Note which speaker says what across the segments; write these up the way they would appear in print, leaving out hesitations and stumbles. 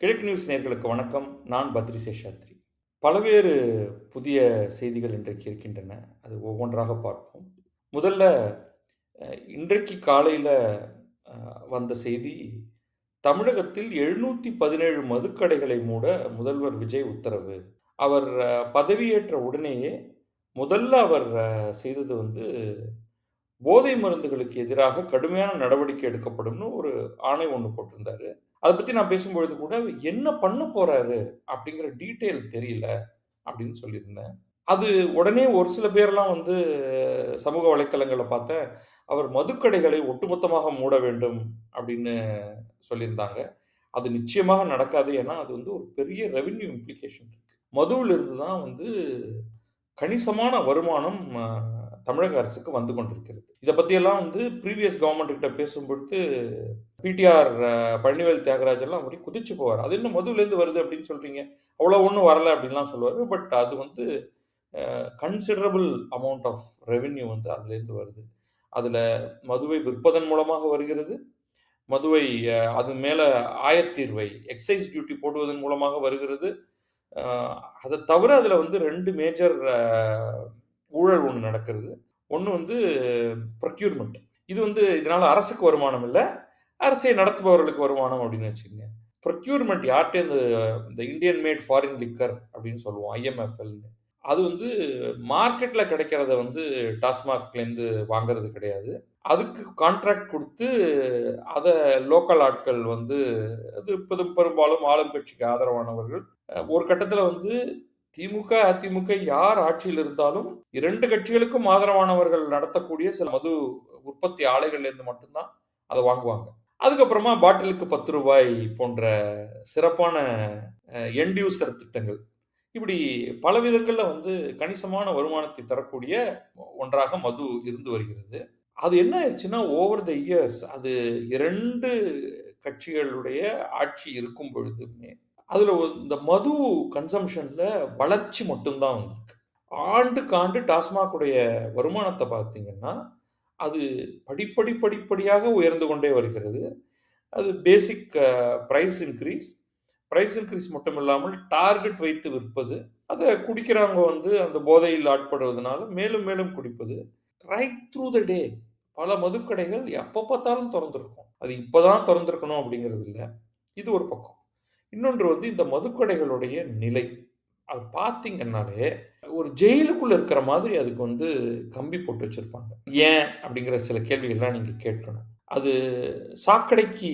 Speaker 1: கிழக்கு நியூஸ் நேயர்களுக்கு வணக்கம். நான் பத்ரி சேஷாத்ரி. பல்வேறு புதிய செய்திகள் இன்றைக்கு இருக்கின்றன. அது ஒவ்வொன்றாக பார்ப்போம். முதல்ல இன்றைக்கு காலையில அ வந்த செய்தி, தமிழகத்தில் 717 மதுக்கடைகளை மூட முதல்வர் விஜய் உத்தரவு. அவர் பதவியேற்ற உடனேயே முதல்ல அவர் செய்தது வந்து, போதை மருந்துகளுக்கு எதிராக கடுமையான நடவடிக்கை எடுக்கப்படும்னு ஒரு ஆணை ஒண்ணு போட்டிருந்தாரு. அத பத்தி நான் பேசும்பொழுது கூட, என்ன பண்ண போறாரு அப்படிங்கிற டீட்டெயில் தெரியல அப்படின்னு சொல்லியிருந்தேன். அது உடனே ஒரு சில பேர்லாம் வந்து சமூக வலைத்தளங்கள்ல பார்த்தேன், அவர் மதுக்கடைகளை ஒட்டுமொத்தமாக மூட வேண்டும் அப்படின்னு சொல்லியிருந்தாங்க. அது நிச்சயமாக நடக்காது. ஏன்னா, அது வந்து ஒரு பெரிய ரெவென்யூ இம்ப்ளிகேஷன் இருக்கு. மதுவிலிருந்து தான் வந்து கணிசமான வருமானம் தமிழக அரசுக்கு வந்து கொண்டிருக்கிறது. இத பத்தியெல்லாம் வந்து ப்ரீவியஸ் கவர்ன்மெண்ட் கிட்ட பேசும்பொழுது, பிடிஆர் பழனிவேல் தியாகராஜன் எல்லாம் அப்படியே குதிச்சு போவாரு. "அது என்ன மதுவிலேருந்து வருது அப்படின்னு சொல்றீங்க? அவ்வளோ ஒண்ணும் வரல" அப்படின்லாம் சொல்லுவாரு. பட் அது வந்து கன்சிடரபிள் அமவுண்ட் ஆஃப் ரெவென்யூ வந்து அதிலேருந்து வருது. அதுல மதுவை விற்பதன் மூலமாக வருகிறது. மதுவை அது மேல ஆயத்தீர்வை, எக்சைஸ் டியூட்டி போடுவதன் மூலமாக வருகிறது. அ அத தவிர அதுல வந்து 2 மேஜர் ஊழல் ஒண்ணு நடக்கிறது. ஒண்ணு வந்து ப்ரொக்யூர்மென்ட். இது வந்து இதனால அரசுக்கு வருமானம் இல்ல. அரசை நடத்துபவர்களுக்கு வருமானம் அப்படின்னு வச்சுக்கங்க. ப்ரொக்யூர்மென்ட் யார்ட்டேருந்து இந்த இந்தியன் மேட் ஃபாரின் லிக்கர் அப்படின்னு சொல்லுவோம். ஐஎம்எஃப்எல்ன்னு. அது வந்து மார்க்கெட்ல கிடைக்கிறத வந்து டாஸ்மாக்லேருந்து வாங்குறது கிடையாது. அதுக்கு கான்ட்ராக்ட் குடுத்து, அத லோக்கல் ஆட்கள் வந்து அது பெரும்பாலும் ஆளும் கட்சிக்கு ஆதரவானவர்கள். ஒரு கட்டத்தில வந்து திமுக, அதிமுக யார் ஆட்சியில் இருந்தாலும் 2 கட்சிகளுக்கும் ஆதரவானவர்கள் நடத்தக்கூடிய சில மது உற்பத்தி ஆலைகள்லேருந்து மட்டும் தான் அத வாங்குவாங்க. அதுக்கப்புறமா பாட்டிலுக்கு ரூ. 10 போன்ற சிறப்பான எண்ட் யூசர் திட்டங்கள். இப்படி பல விதங்கள்ல வந்து கணிசமான வருமானத்தை தரக்கூடிய ஒன்றாக மது இருந்து வருகிறது. அது என்ன ஆயிருச்சுன்னா, ஓவர் த இயர்ஸ் அது 2 கட்சிகளுடைய ஆட்சி இருக்கும் பொழுதுமே, அதுல இந்த மது கன்சம்ப்ஷன்ல வளர்ச்சி மட்டும் தான் வந்திருக்கு. ஆண்டுக்கு ஆண்டு டாஸ்மாக் உடைய வருமானத்த பார்த்தீங்கன்னா, அது படிப்படியாக உயர்ந்து கொண்டே வருகிறது. அது பேசிக் பிரைஸ் இன்கிரீஸ் மட்டும் இல்லாமல் டார்கெட் வைத்து விற்பது. அத குடிக்கிறவங்க வந்து அந்த போதையில் ஆட்படுவதனால மேலும் மேலும் குடிப்பது. ரைட் த்ரூ த டே பல மதுக்கடைகள் எப்ப பார்த்தாலும் தொறந்திருக்கும். அது இப்ப தான் தொறந்திருக்கணும் அப்படிங்கிறது இல்ல. இது ஒரு பக்கம். இன்னொன்று வந்து இந்த மதுக்கடைகளுடைய நிலை. அது பார்த்தீங்கன்னாலே, ஒரு ஜெயிலுக்குள்ள இருக்கிற மாதிரி அதுக்கு வந்து கம்பி போட்டு வச்சிருப்பாங்க. ஏன்? அப்படிங்கிற சில கேள்விகள்லாம் நீங்க கேட்கணும். அது சாக்கடைக்கு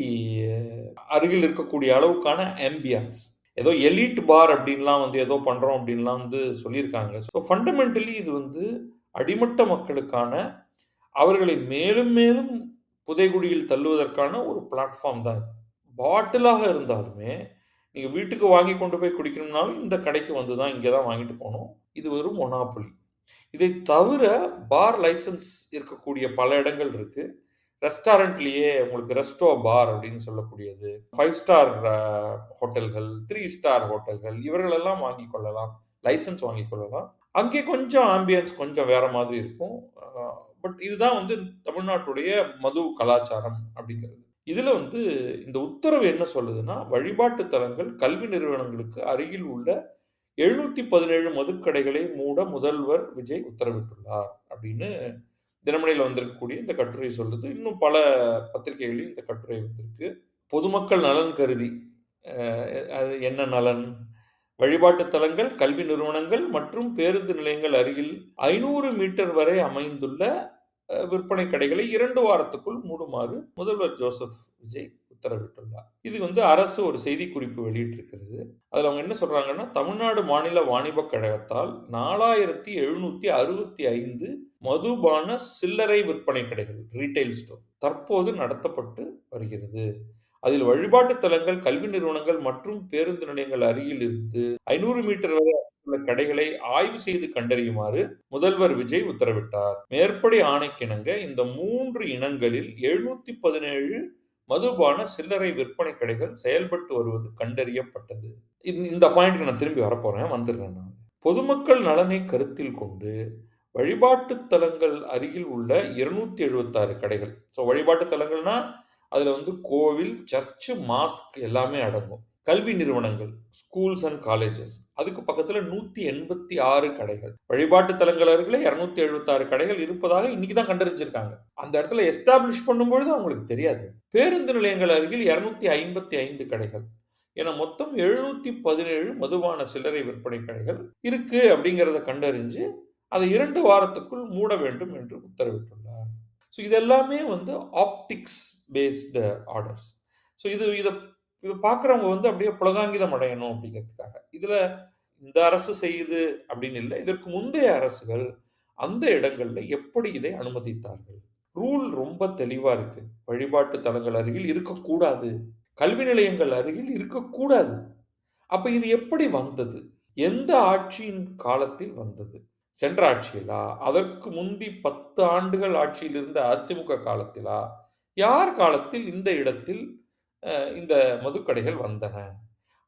Speaker 1: அருகில் இருக்கக்கூடிய அளவுக்கான ஆம்பியன்ஸ். ஏதோ எலிட் பார் அப்படின்லாம் வந்து ஏதோ பண்றோம் அப்படின்லாம் வந்து சொல்லியிருக்காங்க. ஸோ ஃபண்டமென்டலி இது வந்து அடிமட்ட மக்களுக்கான அவர்களை மேலும் மேலும் புதைகுழியில் தள்ளுவதற்கான ஒரு பிளாட்ஃபார்ம் தான் இது. பாட்டிலாக இருந்தாலுமே, நீங்க வீட்டுக்கு வாங்கி கொண்டு போய் குடிக்கணும்னாலும் இந்த கடைக்கு வந்து தான் இங்க தான் வாங்கிட்டு போணும். இது ஒரு மொனோபொலி. இதை தவிர பார் லைசென்ஸ் இருக்கக்கூடிய பல இடங்கள் இருக்கு. ரெஸ்டாரண்ட்லயே உங்களுக்கு ரெஸ்டோ பார் அப்படின்னு சொல்லக்கூடியது. 5 ஸ்டார் ஹோட்டல்கள், 3 ஸ்டார் ஹோட்டல்கள் இவர்களெல்லாம் வாங்கிக் கொள்ளலாம். லைசென்ஸ் வாங்கிக் கொள்ளலாம். அங்கே கொஞ்சம் ஆம்பியன்ஸ் கொஞ்சம் வேற மாதிரி இருக்கும். பட் இதுதான் வந்து தமிழ்நாட்டுடைய மது கலாச்சாரம் அப்படிங்கிறது. இதுல வந்து இந்த உத்தரவு என்ன சொல்லுதுன்னா, வழிபாட்டு தலங்கள், கல்வி நிறுவனங்களுக்கு அருகில் உள்ள 717 மதுக்கடைகளை மூட முதல்வர் விஜய் உத்தரவிட்டுள்ளார் அப்படின்னு தினமணியில வந்திருக்கக்கூடிய இந்த கட்டுரை சொல்லுது. இன்னும் பல பத்திரிகைகள்லயும் இந்த கட்டுரை வந்திருக்கு. பொதுமக்கள் நலன் கருதி, அ அது என்ன நலன்? வழிபாட்டு தலங்கள், கல்வி நிறுவனங்கள் மற்றும் பேருந்து நிலையங்கள் அருகில் 500 மீட்டர் வரை அமைந்துள்ள விற்பனை கடைகளை 2 வாரத்துக்குள் மூடுமாறு முதல்வர் ஜோசப் விஜய் உத்தரவிட்டுள்ளார். இது வந்து அரசு ஒரு செய்திக்குறிப்பு வெளியிட்டிருக்கிறது. அதுல அவங்க என்ன சொல்றாங்கன்னா, தமிழ்நாடு மாநில வாணிபக் கழகத்தால் 4765 மதுபான சில்லறை விற்பனை கடைகள், ரீட்டெயில் ஸ்டோர் தற்போது நடத்தப்பட்டு வருகிறது. அதில் வழிபாட்டு தலங்கள், கல்வி நிறுவனங்கள் மற்றும் பேருந்து நிலையங்கள் அருகில் இருந்து 500 மீட்டர் வரை உள்ள கடைகளை ஆய்வு செய்து கண்டறியுமாறு முதல்வர் விஜய் உத்தரவிட்டார். மேற்படி ஆணைக்கிணங்க இந்த 3 இனங்களில் 717 மதுபான சில்லறை விற்பனை கடைகள் செயல்பட்டு வருவது கண்டறியப்பட்டது. இந்த பாயிண்ட்க்கு நான் திரும்பி வரப்போறேன். வந்துடுறேன் நான். பொதுமக்கள் நலனை கருத்தில் கொண்டு வழிபாட்டு தலங்கள் அருகில் உள்ள 276 கடைகள். வழிபாட்டு தலங்கள்னா, அதுல வந்து கோவில், சர்ச், மாஸ்க் எல்லாமே அடங்கும். கல்வி நிறுவனங்கள், ஸ்கூல்ஸ் அண்ட் காலேஜஸ். அதுக்கு பக்கத்துல 186 கடைகள். வழிபாட்டு தலங்கள் அருகில 276 கடைகள் இருப்பதாக இன்னைக்கு தான் கண்டறிஞ்சிருக்காங்க. அந்த இடத்துல எஸ்டாப்ளிஷ் பண்ணும்பொழுது அவங்களுக்கு தெரியாது. பேருந்து நிலையங்கள் அருகில் 255 கடைகள். என மொத்தம் 717 மதுபான சில்லறை விற்பனை கடைகள் இருக்கு அப்படிங்கிறத கண்டறிஞ்சு, அதை 2 வாரத்துக்குள் மூட வேண்டும் என்று உத்தரவிட்டுள்ளார். ஸோ இது எல்லாமே வந்து ஆப்டிக்ஸ் பேஸ்டு ஆர்டர்ஸ். ஸோ இத இத பார்க்குறவங்க வந்து அப்படியே புளகாங்கிதம் அடையணும் அப்படிங்கிறதுக்காக. இதுல இந்த அரசு செய்யுது அப்படின்னு இல்ல. இதற்கு முந்தைய அரசுகள் அந்த இடங்கள்ல எப்படி இதை அனுமதித்தார்கள்? ரூல் ரொம்ப தெளிவா இருக்கு. வழிபாட்டு தலங்கள் அருகில் இருக்கக்கூடாது. கல்வி நிலையங்கள் அருகில் இருக்கக்கூடாது. அப்ப இது எப்படி வந்தது? எந்த ஆட்சியின் காலத்தில் வந்தது? சென்ற ஆட்சியிலா? அதற்கு முந்தி 10 ஆண்டுகள் ஆட்சியில் இருந்த அதிமுக காலத்திலா? யார் காலத்தில் இந்த இடத்தில் இந்த மதுக்கடைகள் வந்தன?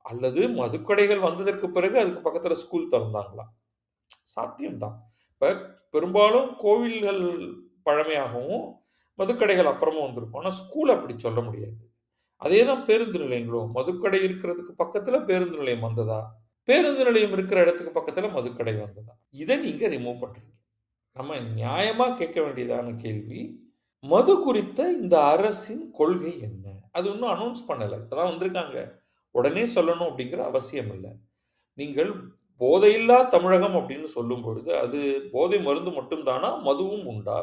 Speaker 1: அல்லது மதுக்கடைகள் வந்ததற்கு பிறகு அதுக்கு பக்கத்துல ஸ்கூல் தொறந்தாங்களா? சாத்தியம் தான். இப்ப பெரும்பாலும் கோவில்கள் பழமையாகவும், மதுக்கடைகள் அப்புறமும் வந்திருக்கும். ஆனா ஸ்கூல் அப்படி சொல்ல முடியாது. அதே தான் பேருந்து நிலையங்களும். மதுக்கடை இருக்கிறதுக்கு பக்கத்துல பேருந்து நிலையம் வந்ததா? பேருந்து நிலையம் இருக்கிற இடத்துக்கு பக்கத்துல மதுக்கடை வந்ததா? இத நீங்க ரிமூவ் பண்றீங்க. நம்ம நியாயமா கேட்க வேண்டியதான கேள்வி, மது குறித்த இந்த அரசின் கொள்கை என்ன? அது இன்னும் அனவுன்ஸ் பண்ணல. இப்பதான் வந்திருக்காங்க. உடனே சொல்லணும் அப்படிங்கிற அவசியம் இல்ல. நீங்கள் போதையில்லா தமிழகம் அப்படின்னு சொல்லும் பொழுது, அது போதை மருந்து மட்டும் தானா? மதுவும் உண்டா?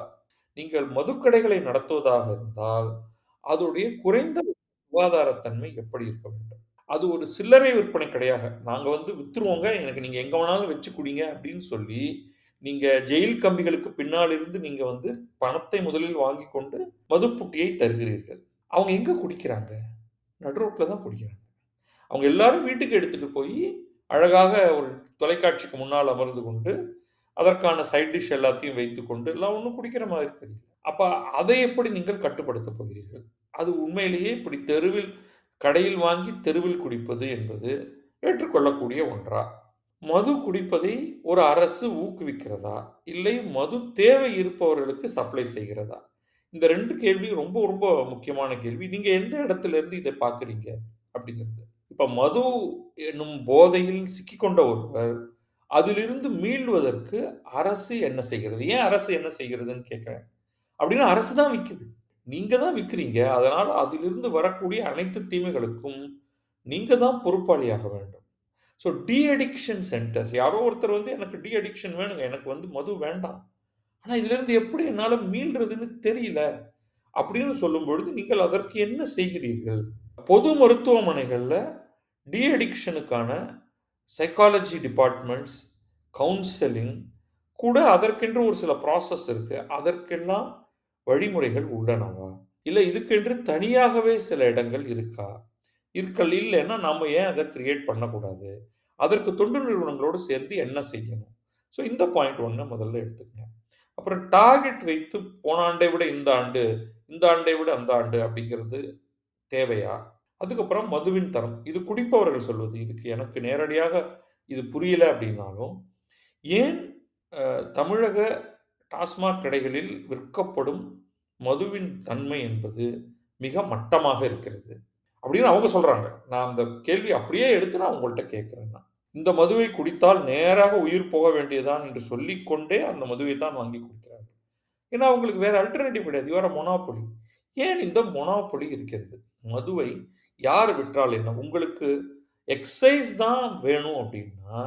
Speaker 1: நீங்கள் மதுக்கடைகளை நடத்துவதாக இருந்தால், அதோடைய குறைந்த சுகாதாரத்தன்மை எப்படி இருக்க வேண்டும்? அது ஒரு சில்லறை விற்பனை கடையாக, நாங்க வந்து வித்துருவோங்க, எனக்கு நீங்க எங்க வேணாலும் வச்சு குடிங்க அப்படின்னு சொல்லி, நீங்க ஜெயில் கம்பிகளுக்கு பின்னால் இருந்து நீங்க வந்து பணத்தை முதலில் வாங்கிக் கொண்டு மதுப்புட்டியை தருகிறீர்கள். அவங்க எங்க குடிக்கிறாங்க? நடு ரோட்ல தான் குடிக்கிறாங்க. அவங்க எல்லாரும் வீட்டுக்கு எடுத்துட்டு போய், அழகாக ஒரு தொலைக்காட்சிக்கு முன்னால் அமர்ந்து கொண்டு, அதற்கான சைட் டிஷ் எல்லாத்தையும் வைத்துக்கொண்டு, எல்லாம் ஒண்ணும் குடிக்கிற மாதிரி தெரியல. அப்ப அதை எப்படி நீங்கள் கட்டுப்படுத்தப் போகிறீர்கள்? அது உண்மையிலேயே இப்படி தெருவில் கடையில் வாங்கி தெருவில் குடிப்பது என்பது ஏற்றுக்கொள்ளக்கூடிய ஒன்றா? மது குடிப்பதை ஒரு அரசு ஊக்குவிக்கிறதா? இல்லை மது தேவை இருப்பவர்களுக்கு சப்ளை செய்கிறதா? இந்த 2 கேள்வியும் ரொம்ப ரொம்ப முக்கியமான கேள்வி. நீங்க எந்த இடத்துல இருந்து இத பார்க்குறீங்க? அப்படிங்கிறது. இப்ப மது என்னும் போதையில் சிக்கிக்கொண்ட ஒருவர், அதிலிருந்து மீள்வதற்கு அரசு என்ன செய்கிறது? ஏன் அரசு என்ன செய்கிறதுன்னு கேட்கிறேன். அப்படின்னா அரசு தான் விக்குது. நீங்க தான் விக்கிறீங்க. அதனால அதிலிருந்து வரக்கூடிய அனைத்து தீமைகளுக்கும் நீங்க தான் பொறுப்பாளியாக வேண்டும். ஸோ டி அடிக்ஷன் சென்டர்ஸ் யாரோ ஒருத்தர் வந்து எனக்கு டி அடிக்ஷன் வேணுங்க. எனக்கு வந்து மது வேண்டாம். ஆனா இதிலிருந்து எப்படி என்னால மீள்றதுன்னு தெரியல. அப்படின்னு சொல்லும்பொழுது நீங்கள் அதற்கு என்ன செய்கிறீர்கள்? பொது மருத்துவமனைகள்ல டி அடிக்ஷனுக்கான சைக்காலஜி டிபார்ட்மெண்ட்ஸ், கவுன்சிலிங் கூட அதற்கென்று ஒரு சில ப்ராசஸ் இருக்கு. அதற்கெல்லாம் வழிமுறைகள் உள்ளனவா? இல்ல இதுக்கென்று தனியாகவே சில இடங்கள் இருக்கா? இல்லன்னா நாம ஏன் அத கிரியேட் பண்ணக்கூடாது? அதற்கு தொண்டு நிறுவனங்களோடு சேர்ந்து என்ன செய்யணும்? ஸோ இந்த பாயிண்ட் 1 முதல்ல எடுத்துக்கங்க. அப்புறம் டார்கெட் வைத்து போன ஆண்டை விட இந்த ஆண்டு, இந்த ஆண்டை விட அந்த ஆண்டு அப்படிங்கிறது தேவையா? அதுக்கப்புறம் மதுவின் தரம். இது குடிப்பவர்கள் சொல்வது. இதுக்கு எனக்கு நேரடியாக இது புரியல அப்படின்னாலும், ஏன் தமிழக டாஸ்மாக் கடைகளில் விற்கப்படும் மதுவின் தன்மை என்பது மிக மட்டமாக இருக்கிறது. அப்படின்னு அவங்க சொல்றாங்க. நான் அந்த கேள்வி அப்படியே எடுத்து நான் உங்கள்ட்ட கேட்கிறேன் நான். இந்த மதுவை குடித்தால் நேராக உயிர் போக வேண்டியதுதான் என்று சொல்லிக்கொண்டே அந்த மதுவை தான் வாங்கி குடிக்கிறார்கள். ஏன்னா அவங்களுக்கு வேற அல்டர்னேட்டிவ் கிடையாது. You are a monopoly. ஏன் இந்த மொனோபொலி இருக்கிறது? மதுவை யார் விற்றால் என்ன? உங்களுக்கு எக்சைஸ் தான் வேணும் அப்படின்னா,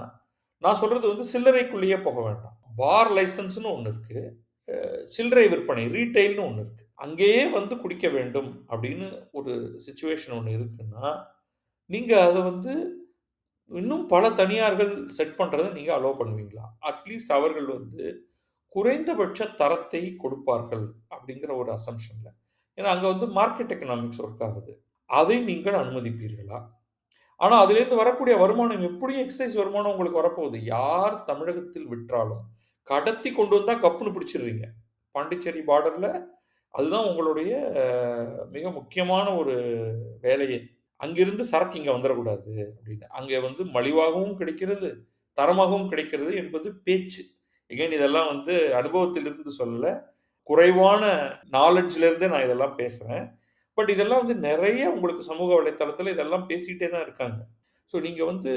Speaker 1: நான் சொல்றது வந்து சில்லறைக்குள்ளேயே போக வேண்டாம். பார் லைசென்ஸ்ன்னு ஒண்ணு இருக்கு. சில்லறை விற்பனை ரீட்டெயில்னு ஒண்ணு இருக்கு. அங்கேயே வந்து குடிக்க வேண்டும் அப்படின்னு ஒரு சிச்சுவேஷன் ஒண்ணு இருக்குன்னா, நீங்க அத வந்து இன்னும் பல தனியார்கள் செட் பண்றத நீங்க அலோவ் பண்ணுவீங்களா? அட்லீஸ்ட் அவர்கள் வந்து குறைந்தபட்ச தரத்தை கொடுப்பார்கள் அப்படிங்கிற ஒரு அசம்ப்ஷன்ல. ஏன்னா அங்க வந்து மார்க்கெட் எக்கனாமிக்ஸ் ஒர்க் ஆகுது. அதை நீங்கள் அனுமதிப்பீர்களா? ஆனா அதிலேருந்து வரக்கூடிய வருமானம் எப்படியும் எக்சைஸ் வருமானம் உங்களுக்கு வரப்போகுது. யார் தமிழகத்தில் விற்றாலும் கடத்தி கொண்டு வந்தா கப்புன்னு பிடிச்சிடுறீங்க. பாண்டிச்சேரி பார்டர்ல அதுதான் உங்களுடைய மிக முக்கியமான ஒரு வேலையே. அங்கிருந்து சரக்கு இங்க வந்துறக்கூடாது அப்படின்னு. அங்க வந்து மலிவாகவும் கிடைக்கிறது, தரமாகவும் கிடைக்கிறது என்பது பேச்சு. எகைன் இதெல்லாம் அனுபவத்திலிருந்து சொல்லல. குறைவான நாலெட்ஜ்ல இருந்தே நான் இதெல்லாம் பேசுறேன். பட் இதெல்லாம் வந்து நிறைய உங்களுக்கு சமூக வலைத்தளத்தில இதெல்லாம் பேசிட்டே தான் இருக்காங்க. ஸோ நீங்க வந்து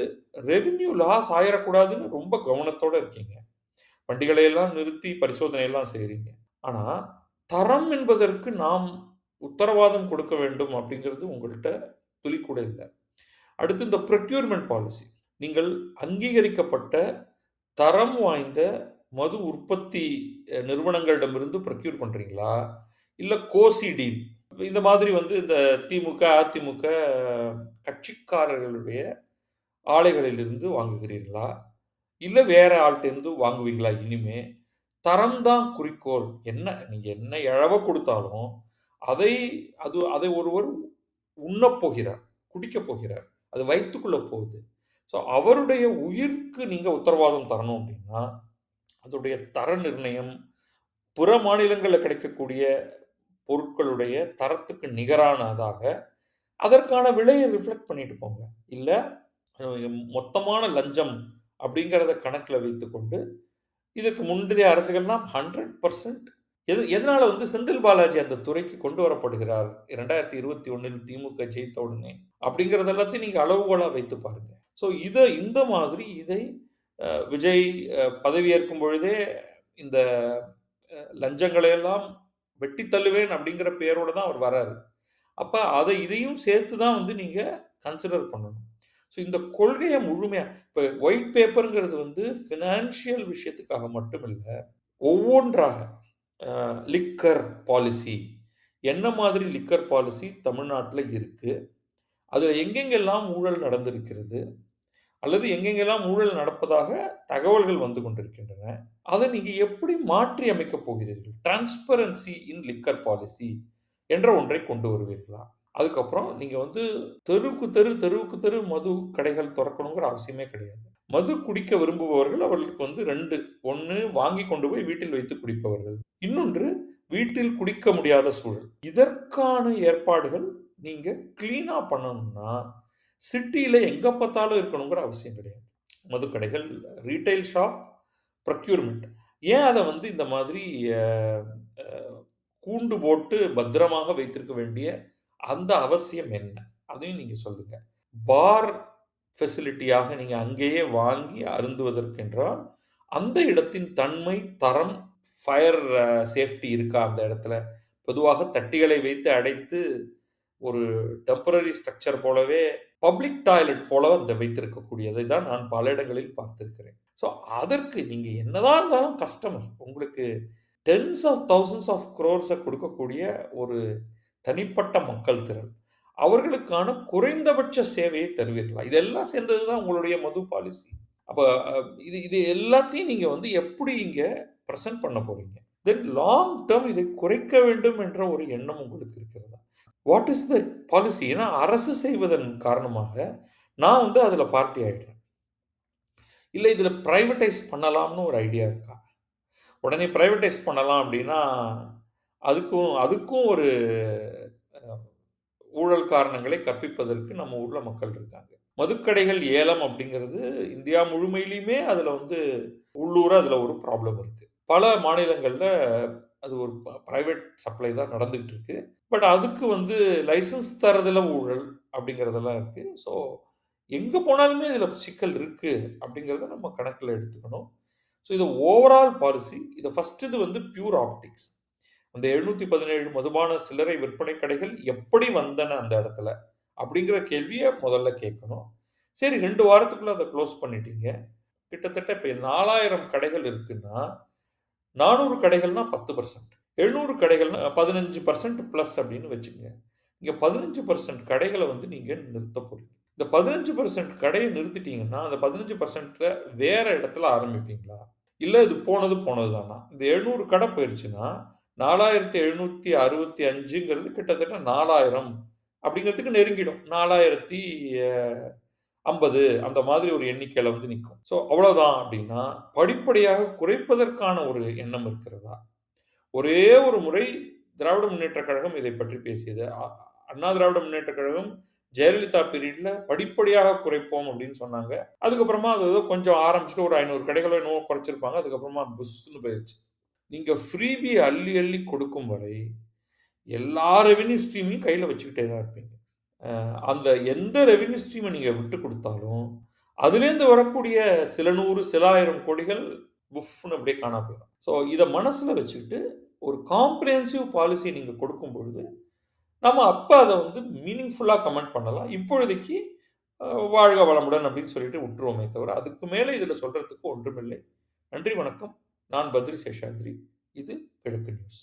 Speaker 1: ரெவென்யூ லாஸ் ஆயிறக்கூடாதுன்னு ரொம்ப கவனத்தோட இருக்கீங்க. வண்டிகளை எல்லாம் நிறுத்தி பரிசோதனை எல்லாம் செய்றீங்க. ஆனா, தரம் என்பதற்கு நாம் உத்தரவாதம் கொடுக்க வேண்டும் அப்படிங்கிறது உங்கள்ட்ட துளிக்கூட இல்ல. அடுத்து இந்த ப்ரொக்யூர்மென்ட் பாலிசி. நீங்கள் அங்கீகரிக்கப்பட்ட தரம் வாய்ந்த மது உற்பத்தி நிறுவனங்களிடமிருந்து ப்ரொக்யூர் பண்றீங்களா? இல்ல கோசி டீல். இந்த மாதிரி வந்து இந்த திமுக, அதிமுக கட்சிக்காரர்களுடைய ஆலைகளிலிருந்து வாங்குகிறீர்களா? இல்ல வேற ஆள்ட்டேருந்து வாங்குவீங்களா இனிமே? தரம் தான் குறிக்கோள். நீங்க என்ன எழவ குடுத்தாலும், அதை அதை ஒருவர் உண்ணப் போகிறார். குடிக்கப் போகிறார். அது வயித்துக்குள்ள போகுது. ஸோ அவருடைய உயிருக்கு நீங்க உத்தரவாதம் தரணும் அப்டின்னா, அதோடைய தர நிர்ணயம், பிற மாநிலங்கள்ல கிடைக்கக்கூடிய பொருட்களுடைய தரத்துக்கு நிகரானதாக, அதற்கான விலைய ரிஃப்ளெக்ட் பண்ணிட்டு போங்க. இல்ல மொத்தமான லஞ்சம் அப்படிங்கிறத கணக்குல வைத்துக்கொண்டு, இதற்கு முந்தைய அரசுகள்லாம் 100% எதனால வந்து செந்தில் பாலாஜி அந்த துறைக்கு கொண்டு வரப்படுகிறார் 2021ல் திமுக ஜெயித்த உடனே அப்படிங்கிறது எல்லாத்தையும் நீங்க அளவுகோலா வைத்து பாருங்க. ஸோ இந்த மாதிரி இதை விஜய் பதவியேற்கும் பொழுதே இந்த லஞ்சங்களை எல்லாம் வெட்டி தள்ளுவேன் அப்படிங்கிற பெயரோட தான் அவர் வராரு. அப்ப இதையும் சேர்த்து தான் வந்து நீங்க கன்சிடர் பண்ணணும். ஸோ இந்த கொள்கைய முழுமையா இப்ப ஒயிட் பேப்பர்ங்கிறது வந்து ஃபினான்ஷியல் விஷயத்துக்காக மட்டும் இல்ல. ஒவ்வொன்றாக லிக்கர் பாலிசி. என்ன மாதிரி லிக்கர் பாலிசி தமிழ்நாட்டுல இருக்கு? அதுல எங்கெங்கெல்லாம் ஊழல் நடந்திருக்கிறது? அல்லது எங்கெங்கெல்லாம் ஊழல் நடப்பதாக தகவல்கள் வந்து கொண்டிருக்கின்றன? அதை நீங்க எப்படி மாற்றி அமைக்கப் போகிறீர்கள்? டிரான்ஸ்பரன்சி இன் லிக்கர் பாலிசி என்ற ஒன்றை கொண்டு வருவீர்களா? அதுக்கப்புறம் நீங்க வந்து தெருவுக்கு தெரு மது கடைகள் தொறக்கணுங்கிற அவசியமே கிடையாது. மது குடிக்க விரும்புபவர்கள் அவர்களுக்கு வந்து 2 1 வாங்கி கொண்டு போய் வீட்டில் வைத்து குடிப்பவர்கள். இன்னொன்று வீட்டில் குடிக்க முடியாத சூழல். இதற்கான ஏற்பாடுகள் நீங்க கிளீனா பண்ணணும்னா, சிட்டில எங்க பார்த்தாலும் இருக்கணுங்கிற அவசியம் கிடையாது. மதுக்கடைகள், ரீட்டெயில் ஷாப், ப்ரொக்யூர்மென்ட். ஏன் அத வந்து இந்த மாதிரி அ அ கூண்டு போட்டு பத்திரமாக வைத்திருக்க வேண்டிய அந்த அவசியம் என்ன? அதையும் நீங்க சொல்லுங்க. பார் ஃபெசிலிட்டியாக நீங்க அங்கேயே வாங்கி அருந்துவதற்கென்றால், அந்த இடத்தின் தன்மை, தரம், ஃபயர் சேஃப்டி இருக்கா அந்த இடத்துல? பொதுவாக தட்டிகளை வைத்து அடைத்து, ஒரு டெம்பரரி ஸ்ட்ரக்சர் போலவே பப்ளிக் டாய்லெட் போல அந்த வைத்திருக்கக்கூடியதை தான் நான் பல இடங்களில் பார்த்திருக்கிறேன். ஸோ, அதற்கு நீங்க என்னதான் இருந்தாலும் கஸ்டமர். உங்களுக்கு டென்ஸ் ஆஃப் தௌசண்ட்ஸ் ஆஃப் குரோர்ஸ கொடுக்கக்கூடிய ஒரு தனிப்பட்ட மக்கள் திரள். அவர்களுக்கான குறைந்தபட்ச சேவையை தருவீர்களா? இதெல்லாம் சேர்ந்தது தான் உங்களுடைய மது பாலிசி. அப்ப அ இது இது எல்லாத்தையும் நீங்க வந்து எப்படி இங்க பிரசன்ட் பண்ண போறீங்க? தென் லாங் டெர்ம் இதை குறைக்க வேண்டும் என்ற ஒரு எண்ணம் உங்களுக்கு இருக்கிறதா? What is the policy? ஏன்னா அரசு செய்வதன் காரணமாக நான் வந்து அதுல பார்ட்டி ஆயிடுறேன். இல்ல இதுல பிரைவேடைஸ் பண்ணலாம்னு ஒரு ஐடியா இருக்கா? உடனே பிரைவேடைஸ் பண்ணலாம் அப்படின்னா, அதுக்கும் அதுக்கும் ஒரு அ ஊழல் காரணங்களை கற்பிப்பதற்கு நம்ம ஊர்ல மக்கள் இருக்காங்க. மதுக்கடைகள் ஏலம் அப்படிங்கிறது இந்தியா முழுமையிலுமே அதுல வந்து உள்ளூரா அதுல ஒரு ப்ராப்ளம் இருக்கு. பல மாநிலங்கள்ல அது ஒரு பிரைவேட் சப்ளை தான் நடந்துட்டு இருக்கு. பட் அதுக்கு வந்து லைசென்ஸ் தர்றதுல ஊழல் அப்படிங்கிறதெல்லாம் இருக்கு. ஸோ எங்க போனாலுமே இதுல சிக்கல் இருக்கு அப்படிங்கிறத நம்ம கணக்குல எடுத்துக்கணும். ஸோ இது ஓவரால் பாலிசி. இது வந்து பியூர் ஆப்டிக்ஸ். அந்த 717 மதுபான சில்லறை விற்பனை கடைகள் எப்படி வந்தன அந்த இடத்துல? அப்படிங்கிற கேள்விய முதல்ல கேட்கணும். சரி 2 வாரத்துக்குள்ள அத குளோஸ் பண்ணிட்டீங்க. கிட்டத்தட்ட இப்ப 4000 கடைகள் இருக்குன்னா, 400 கடைகள்னா 10%. 700 கடைகள்னா 15% பிளஸ் அப்படின்னு வச்சுக்கங்க. இங்க 15% கடைகள வந்து நீங்க நிறுத்தப் போறீங்க. இந்த 15% கடைய நிறுத்திட்டீங்கன்னா, அந்த 15%ல வேற இடத்துல ஆரம்பிப்பீங்களா? இல்ல இது போனது போனது தானா? இந்த 700 கடை போயிருச்சுன்னா, 4765ங்கிறது கிட்டத்தட்ட 4000 அப்படிங்கிறதுக்கு நெருங்கிடும். 4050 அந்த மாதிரி ஒரு எண்ணிக்கையில வந்து நிக்கும். ஸோ அவ்வளவுதான் அப்படின்னா, படிப்படியாக குறைப்பதற்கான ஒரு எண்ணம் இருக்கிறதா? ஒரே ஒரு முறை திராவிட முன்னேற்றக் கழகம் இதைப் பற்றி பேசியது. அண்ணா திராவிட முன்னேற்றக் கழகம் ஜெயலலிதா பீரியட்ல படிப்படியாக குறைப்போம் அப்படின்னு சொன்னாங்க. அதுக்கப்புறமா அது ஏதோ கொஞ்சம் ஆரம்பிச்சுட்டு ஒரு 500 கடைகளோ என்னவோ குறைச்சிருப்பாங்க. அதுக்கப்புறமா புஸ்ன்னு போயிருச்சு. நீங்க ஃப்ரீபி அள்ளி அள்ளி கொடுக்கும் வரை, எல்லா ரெவென்யூ ஸ்ட்ரீமையும் கையில வச்சுக்கிட்டே தான் இருப்பீங்க. அந்த எந்த ரெவென்யூ ஸ்ட்ரீமை நீங்க விட்டுக் குடுத்தாலும், அதுலேருந்து வரக்கூடிய சில 100, சில 1000 கோடிகள் புஃப்ன்னு அப்படியே காணாம போயிரும். ஸோ இத மனசுல வச்சுக்கிட்டு, ஒரு காம்ப்ரிஹென்சிவ் பாலிசி நீங்க கொடுக்கும் பொழுது, நம்ம அப்ப அத வந்து மீனிங்ஃபுல்லா கமெண்ட் பண்ணலாம். இப்பொழுதைக்கு வாழ்க வளமுடன் அப்படின்னு சொல்லிட்டு விட்டுருவோமே தவிர, அதுக்கு மேல இதுல சொல்றதுக்கு ஒன்றுமில்லை. நன்றி, வணக்கம். நான் பத்ரி சேஷாத்ரி. இது கிழக்கு நியூஸ்.